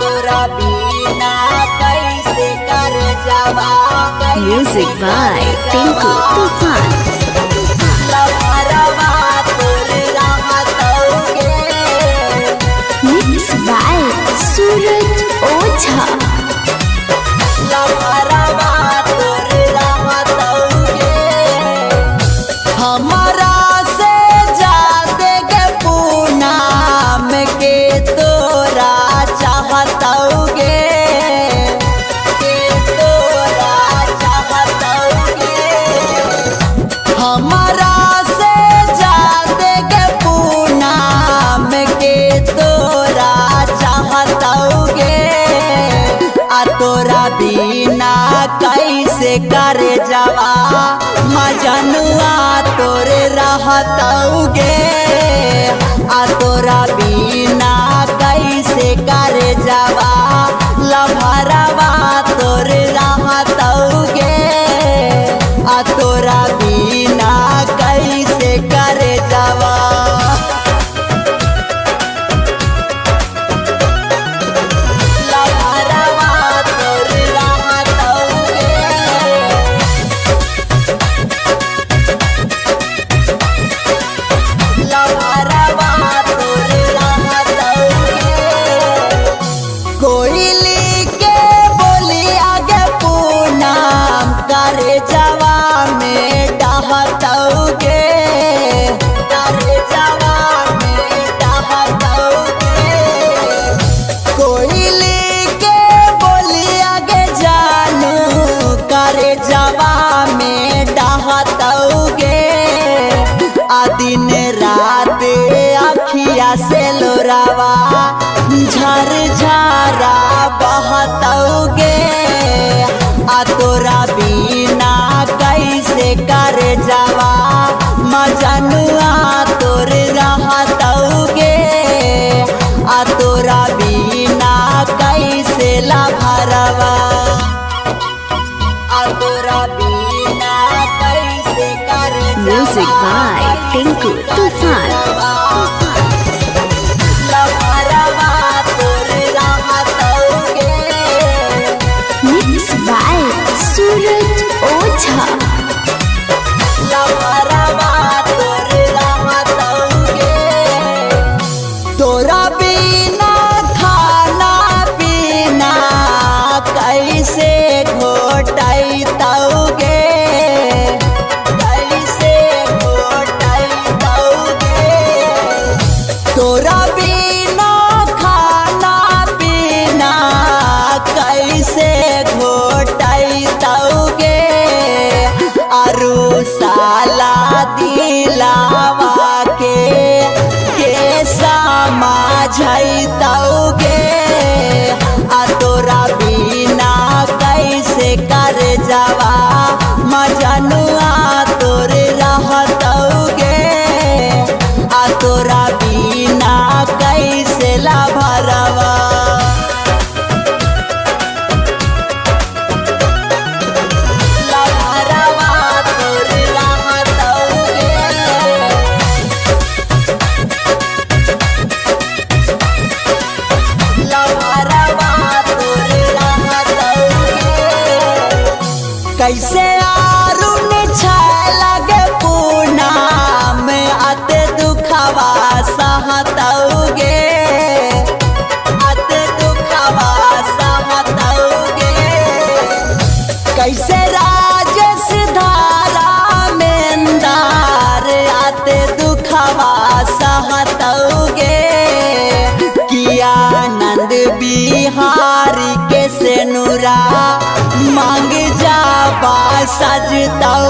तोरा बिना कैसे कर जावा। Music by Tinku Tufan. लहरवा तोर रहतौगे। Mix by Suraj Oza. लहरवा तोर रहतौगे। हमारा से जादे के पूनम के तोरा चाहतौगे। के तोरा चाहतौगे। हमारा से जादे के पूनम के तोरा चाहतौगे। तोरा बिना कैसे कर जावा। मजनुआ तोरे रहतौगे। तोरा बिना कैसे कर जावा। लभरवा तोरे रहतौगे। तोरा बिना कैसे कर जावा। कोयली के बोली आगे पूनम करे जवा में डहतौगे। करे जवा में डहतौगे। कोयली के बोली आगे जानू करे जवा में डहतौगे। दिन रात अखिया से लोरावा झर झरा बहतौगे। तोरा बिना कैसे कर जावा। मजनुआ तोर रहतौगे। तोरा बिना कैसे लभरवा। तोरा बिना कैसे कर जावा। Music by Tinku Tufan. लहरवा तोर रहतौगे। Mix by Suraj Oza. लहरवा तोर रहतौगे। तोरा बिना खाना पीना कैसे घोटैतौगे। कैसे घोटैतौगे। तोरा बिना खाना पीना कैसे घोटैतौगे। अरु साला दिलावा के समझैतौगे। तोरा बिना कैसे कर जावा। मजनुआ तोर रहतौगे। तोरा बिना कैसे लभरवा। लहरवा तोर रहतौगे। लहरवा तोर रहतौगे। कैसे आरुन लगे पूनम अते दुखवा सहतौगे। अते दुखवा सहतौगे। कैसे राजेश धारा मेंदार अते दुखवा सहतौगे। किया नंद बिहारी के सेनुरा मांग जाबा सजतौ।